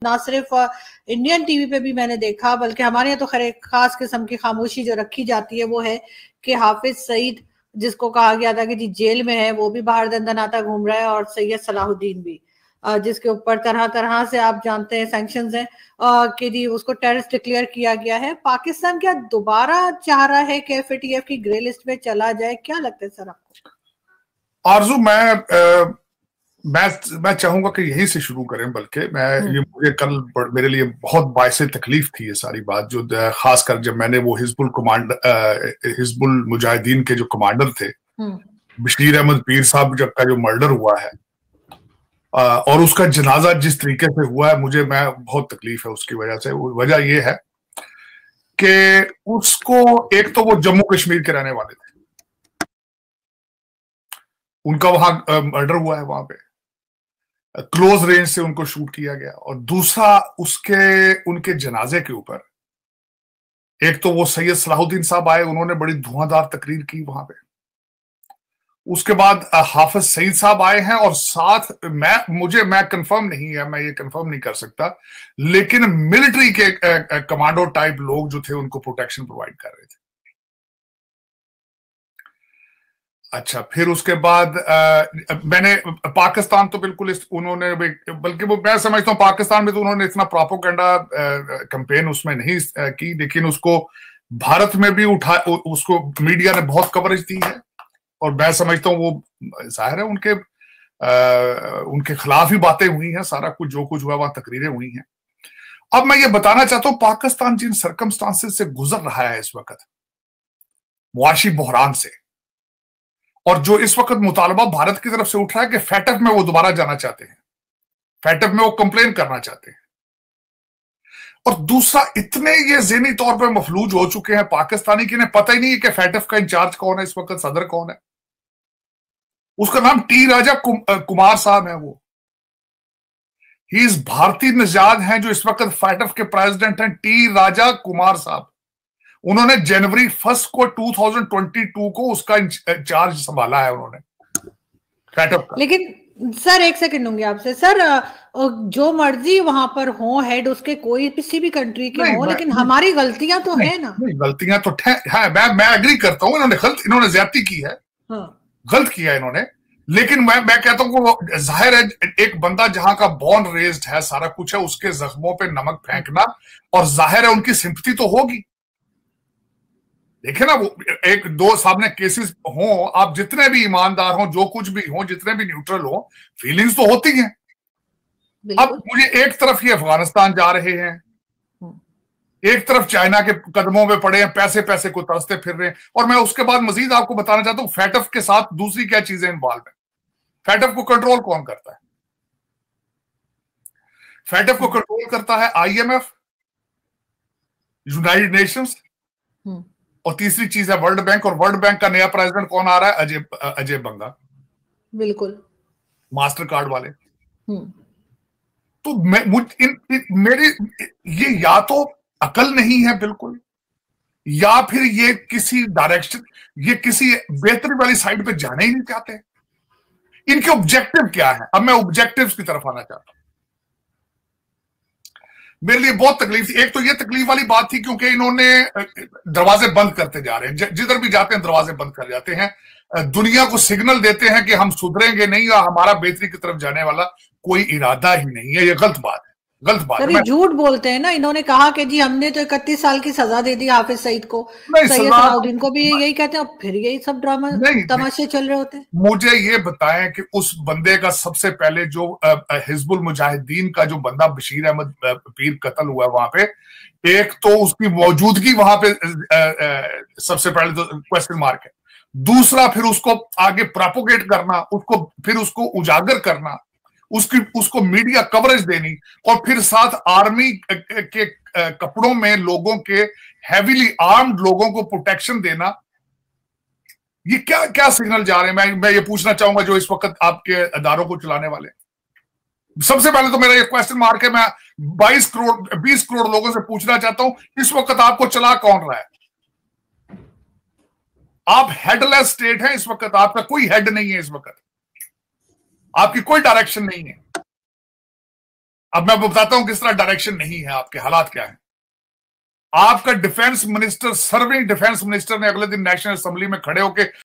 ना सिर्फ Indian TV पे भी मैंने देखा, बल्कि हमारे यहाँ तो खैर एक खास किस्म की खामोशी जो रखी जाती है वो है कि हाफिज सईद, जिसको कहा गया था कि जी जेल में है, वो भी बाहर दंदनाता घूम रहा है, और सैयद सलाहुद्दीन भी, जिसके ऊपर तरह तरह से आप जानते हैं सैंक्शंस हैं, कि जी उसको टेररिस्ट डिक्लेयर किया गया है। पाकिस्तान क्या दोबारा चाह रहा है कि एफएटीएफ की ग्रे लिस्ट में चला जाए? क्या लगता है सर आपको? आरजू, मैं चाहूंगा कि यहीं से शुरू करें। बल्कि ये मुझे कल मेरे लिए बहुत बायसे तकलीफ थी ये सारी बात, जो खासकर जब मैंने वो हिजबुल मुजाहिदीन के जो कमांडर थे बशीर अहमद पीर साहब का जो मर्डर हुआ है, और उसका जनाजा जिस तरीके से हुआ है, मैं बहुत तकलीफ है उसकी वजह से। वजह यह है कि उसको, एक तो वो जम्मू कश्मीर के रहने वाले थे, उनका वहां मर्डर हुआ है, वहां पे क्लोज रेंज से उनको शूट किया गया। और दूसरा, उनके जनाजे के ऊपर एक तो वो सैयद सलाहुद्दीन साहब आए, उन्होंने बड़ी धुआंधार तकरीर की वहां पे। उसके बाद हाफिज सईद साहब आए हैं, और साथ मैं कंफर्म नहीं है, मैं ये कंफर्म नहीं कर सकता, लेकिन मिलिट्री के कमांडो टाइप लोग जो थे उनको प्रोटेक्शन प्रोवाइड कर रहे थे। अच्छा, फिर उसके बाद मैंने पाकिस्तान तो बिल्कुल उन्होंने, बल्कि वो मैं समझता हूँ पाकिस्तान में तो उन्होंने इतना प्रोपेगेंडा कैंपेन उसमें नहीं की, लेकिन उसको भारत में भी उसको मीडिया ने बहुत कवरेज दी है। और मैं समझता हूँ वो जाहिर है उनके खिलाफ ही बातें हुई हैं, सारा कुछ जो कुछ हुआ वहां तकरीरें हुई हैं। अब मैं ये बताना चाहता हूं, पाकिस्तान जिन सर्कमस्टांसेस से गुजर रहा है इस वक्त, मुआशी बहरान से, और जो इस वक्त मुतालबा भारत की तरफ से उठ रहा है कि फैटफ में वो दोबारा जाना चाहते हैं, फैटफ में वो कंप्लेन करना चाहते हैं। और दूसरा, इतने ये ज़हनी तौर पर मफलूज हो चुके हैं पाकिस्तानी कि इन्हें पता ही नहीं है कि फैटफ का इंचार्ज कौन है इस वक्त, सदर कौन है। उसका नाम टी राजा कुमार साहब है। वो ही इज भारतीय निजाद हैं जो इस वक्त फैटफ के प्रेसिडेंट हैं, टी राजा कुमार साहब। उन्होंने जनवरी 1 को 2022 को उसका इंचार्ज संभाला है उन्होंने फैटफ का। लेकिन सर एक सेकंड दूंगी आपसे सर, जो मर्जी वहां पर हो हेड उसके, कोई किसी भी कंट्री के हो, लेकिन हमारी गलतियां तो है ना। नहीं, गलतियां तो है, मैं एग्री करता हूं, इन्होंने ज्यादती की है, गलत किया इन्होंने। लेकिन मैं कहता हूं कि जाहिर है एक बंदा जहां का बॉर्न रेज्ड है, सारा कुछ है, उसके जख्मों पे नमक फेंकना, और जाहिर है उनकी सिंपैथी तो होगी। देखे ना, वो एक दो सामने केसेस हो, आप जितने भी ईमानदार हो, जो कुछ भी हो, जितने भी न्यूट्रल हो, फीलिंग्स तो होती हैं। अब मुझे एक तरफ ही अफगानिस्तान जा रहे हैं, एक तरफ चाइना के कदमों में पड़े हैं, पैसे पैसे को तरसते फिर रहे हैं। और मैं उसके बाद मजीद आपको बताना चाहता हूं फैटफ के साथ दूसरी क्या चीजें इन्वॉल्व है। फैटफ को कंट्रोल कौन करता है? फैटफ को कंट्रोल करता है IMF, यूनाइटेड नेशंस, और तीसरी चीज है वर्ल्ड बैंक। और वर्ल्ड बैंक का नया प्रेसिडेंट कौन आ रहा है? अजय बंगा, बिल्कुल, मास्टर कार्ड वाले। तो मेरी ये या तो अकल नहीं है बिल्कुल, या फिर ये किसी डायरेक्शन, ये किसी बेहतरी वाली साइड पे जाने ही नहीं चाहते। इनके ऑब्जेक्टिव क्या है? अब मैं ऑब्जेक्टिव्स की तरफ आना चाहता हूं। मेरे लिए बहुत तकलीफ थी। एक तो ये तकलीफ वाली बात थी क्योंकि इन्होंने दरवाजे बंद करते जा रहे हैं, जिधर भी जाते हैं दरवाजे बंद कर जाते हैं, दुनिया को सिग्नल देते हैं कि हम सुधरेंगे नहीं, या हमारा बेहतरी की तरफ जाने वाला कोई इरादा ही नहीं है। ये गलत बात है, गलत बात है। झूठ बोलते हैं ना। इन्होंने कहा कि जी हमने तो 31 साल की सजा दे दी हाफिज सईद को, सैयद सलाहुद्दीन को भी यही कहते हैं, और फिर यही सब ड्रामा तमाशे चल रहे होते हैं। मुझे ये बताएं कि उस बंदे का सबसे पहले जो हिजबुल मुजाहिदीन का जो बंदा बशीर अहमद पीर कत्ल हुआ वहां पे, एक तो उसकी मौजूदगी वहां पे सबसे पहले तो क्वेश्चन मार्क है। दूसरा, फिर उसको आगे प्रोपोगेट करना, फिर उसको उजागर करना, उसको मीडिया कवरेज देनी, और फिर साथ आर्मी के कपड़ों में लोगों के, हैवीली आर्म्ड लोगों को प्रोटेक्शन देना। ये क्या क्या सिग्नल जा रहे हैं? मैं ये पूछना चाहूंगा जो इस वक्त आपके अदारों को चलाने वाले। सबसे पहले तो मेरा ये क्वेश्चन मार्क है। मैं 20 करोड़ लोगों से पूछना चाहता हूं, इस वक्त आपको चला कौन रहा है? आप हेडलेस स्टेट हैं इस वक्त, आपका कोई हेड नहीं है इस वक्त, आपकी कोई डायरेक्शन नहीं है। अब मैं बताता हूं किस तरह डायरेक्शन नहीं है, आपके हालात क्या है। आपका defence minister, serving defence minister ने अगले दिन नेशनल असेंबली में खड़े होकर